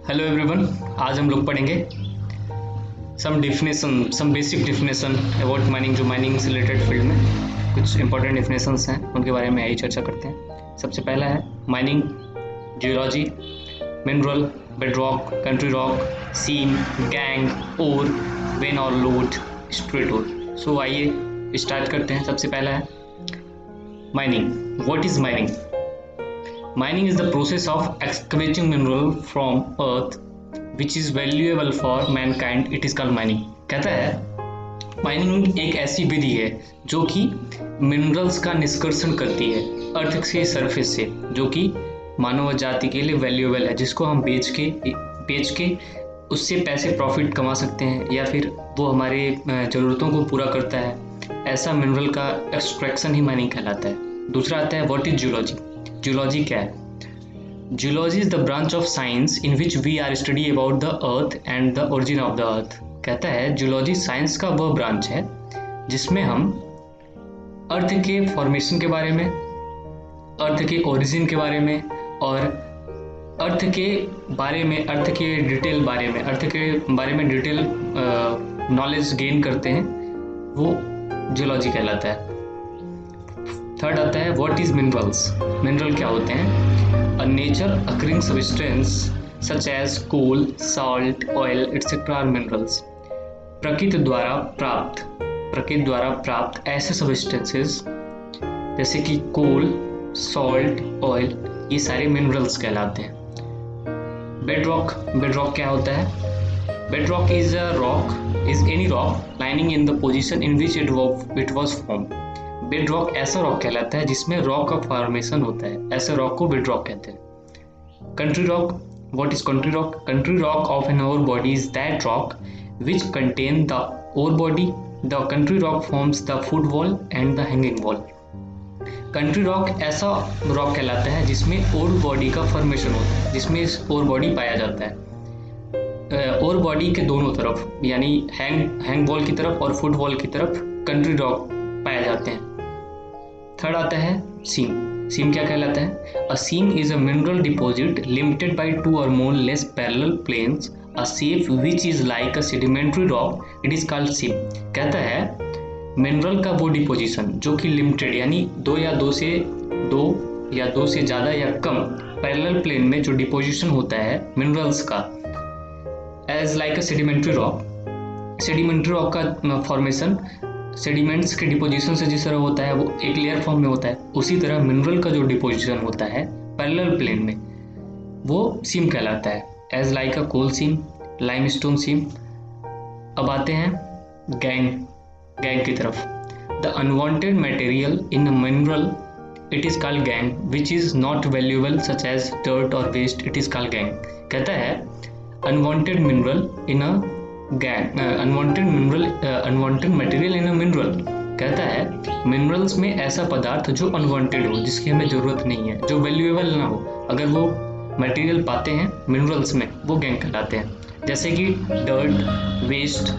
Hello everyone, आज हम लोग पढ़ेंगे some basic definition about mining. जो माइनिंग से रिलेटेड फील्ड में कुछ इंपॉर्टेंट डिफिनेशंस हैं उनके बारे में यही चर्चा करते हैं। सबसे पहला है mining, geology, mineral, bedrock, country rock, seam, gangue, ore, vein or lode, straight ore. So आइए स्टार्ट करते हैं। सबसे पहला है mining. What is mining? Mining is the process of excavating mineral from earth which is valuable for mankind. It is called mining. कहता है mining एक ऐसी विधि है जो कि मिनरल्स का निष्कर्षण करती है अर्थ के सरफेस से, जो कि मानव जाति के लिए वैल्यूएबल है, जिसको हम बेच के उससे पैसे प्रॉफिट कमा सकते हैं या फिर वो हमारे ज़रूरतों को पूरा करता है। ऐसा मिनरल का एक्सट्रैक्शन ही माइनिंग कहलाता है। दूसरा आता है व्हाट इज जियोलॉजी। जियोलॉजी क्या है? Geology is the branch of science in which we are study about the earth and the origin of the earth. कहता है जियोलॉजी साइंस का वह ब्रांच है जिसमें हम अर्थ के फॉर्मेशन के बारे में, अर्थ के ओरिजिन के बारे में और अर्थ के बारे में, अर्थ के डिटेल बारे में, अर्थ के बारे में डिटेल नॉलेज गेन करते हैं, वो जियोलॉजी कहलाता है। थर्ड आता है व्हाट इज मिनरल्स। मिनरल क्या होते हैं? A nature occurring substance such as coal, salt, oil etcetera are minerals. प्रकृति द्वारा प्राप्त ऐसे सब्सटेंसेस जैसे कि कोल, सॉल्ट, ऑयल, ये सारे मिनरल्स कहलाते हैं। बेडरॉक क्या होता है? Bedrock is any rock lining in the position in which it was form. Bedrock ऐसा रॉक कहलाता है जिसमें रॉक का फॉर्मेशन होता है, ऐसे रॉक को बेडरॉक कहते हैं। Country rock, what is country rock? Country rock of an ore body is that rock which contain the ore body. The country rock forms the foot wall and the hanging wall. Country rock ऐसा rock कहलाता है जिसमें ओर body का formation होता है, जिसमें ओर body पाया जाता है। ओर बॉडी के दोनों तरफ, यानी हैंग वॉल की तरफ और फुट वॉल की तरफ कंट्री रॉक पाए जाते हैं। थर्ड आता है सीम। सीम क्या कहलाता है? A seam is a mineral deposit limited by two or more less parallel planes, a shape which is like a sedimentary rock, it is called seam. कहता है मिनरल का वो डिपोजिशन जो कि लिमिटेड, यानी दो या दो से ज़्यादा या कम पैरेलल प्लेन में जो डिपोजिशन होता है मिनरल्स का, as like a sedimentary rock. Sedimentary rock का फॉर्मेशन सेडिमेंट्स के डिपोजिशन से जिस तरह होता है, वो एक लेयर फॉर्म में होता है, उसी तरह मिनरल का जो डिपोजिशन होता है पैरेलल प्लेन में, वो सीम कहलाता है, as like a coal seam, limestone seam. अब आते हैं गैंग की तरफ। The unwanted material in a mineral it is called gangue which is not valuable such as dirt or waste, it is called gangue. कहता है unwanted mineral in a gangue, unwanted material in a mineral. कहता है minerals में ऐसा पदार्थ जो unwanted हो, जिसकी हमें जरूरत नहीं है, जो वैल्यूएबल ना हो, अगर वो मटेरियल पाते हैं मिनरल्स में, वो गैंग कहलाते हैं। जैसे कि डर्ट, वेस्ट,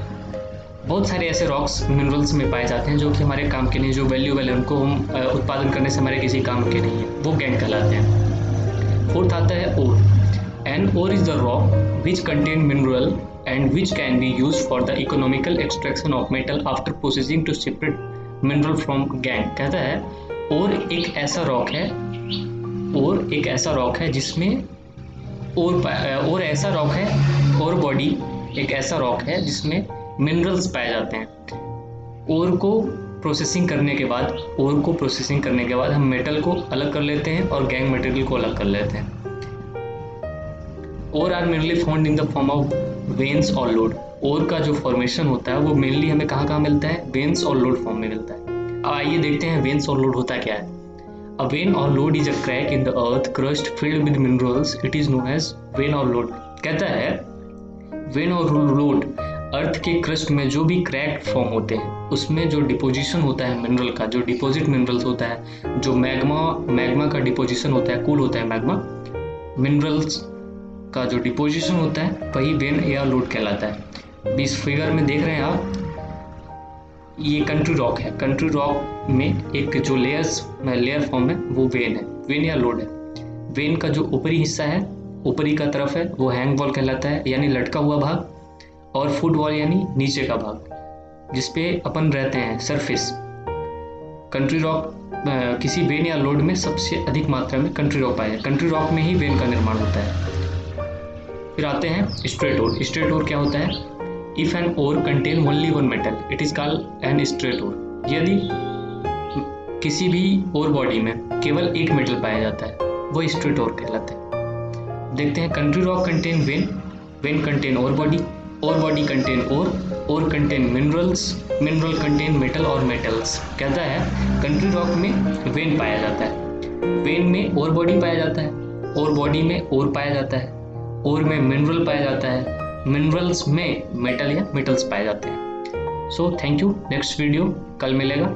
बहुत सारे ऐसे रॉक्स मिनरल्स में पाए जाते हैं जो कि हमारे काम के नहीं, जो वैल्यूएबल है, उनको हम उत्पादन करने से हमारे किसी काम के नहीं है, वो गैंग कहलाते हैं। फोर्थ आता है ore. An ore is the rock which contain mineral and which can be used for the economical extraction of metal after processing to separate mineral from gangue। कहता है और एक ऐसा रॉक है जिसमें और बॉडी एक ऐसा रॉक है जिसमें मिनरल्स पाए जाते हैं। ओर को प्रोसेसिंग करने के बाद हम मेटल को अलग कर लेते हैं और गैंग मटेरियल को अलग कर लेते हैं। Ore are mainly found in the form of veins or lode. Ore का जो फॉर्मेशन होता है वो मेनली हमें कहाँ मिलता है? वेन्स और लोड फॉर्म में मिलता है। अब आइए देखते हैं वेन्स और लोड होता क्या है। A vein or lode is a crack in the earth crust filled with minerals, it is known as vein or lode. कहता है वेन और लोड अर्थ के क्रस्ट में जो भी क्रैक फॉर्म होते हैं, उसमें जो डिपोजिशन होता है मिनरल का, जो डिपोजिट मिनरल्स होता है, जो मैग्मा का डिपोजिशन होता है, कूल होता है मैग्मा, मिनरल्स का जो डिपोजिशन होता है वही वेन या लोड कहलाता है। इस फिगर में देख रहे हैं आप, ये कंट्री रॉक है। कंट्री रॉक में एक जो लेयर फॉर्म है वो वेन है, वेन या लोड है। वेन का जो ऊपरी हिस्सा है ऊपरी का तरफ है वो हैंग वॉल कहलाता है, यानी लटका हुआ भाग, और फुट वॉल यानी नीचे का भाग जिसपे अपन रहते हैं, सरफेस। कंट्री रॉक किसी वेन या लोड में सबसे अधिक मात्रा में कंट्री रॉक पाया जाए, कंट्री रॉक में ही वेन का निर्माण होता है। फिर आते हैं स्ट्रेट ओर। स्ट्रेट ओर क्या होता है? If an ore contain only one metal it is called an straight ore. यदि किसी भी ओर बॉडी में केवल एक मेटल पाया जाता है वो स्ट्रेट ओर कहलाता है। देखते हैं, country rock contain vein, vein contain ore body contain ore contain minerals, mineral contain metal or metals. कहता है कंट्री रॉक में वेन पाया जाता है, वेन में ओर बॉडी पाया जाता है, ओर बॉडी में ओर पाया जाता है, ओर में मिनरल पाया जाता है, मिनरल्स में मेटल या मेटल्स पाए जाते हैं। So thank you, next video कल मिलेगा।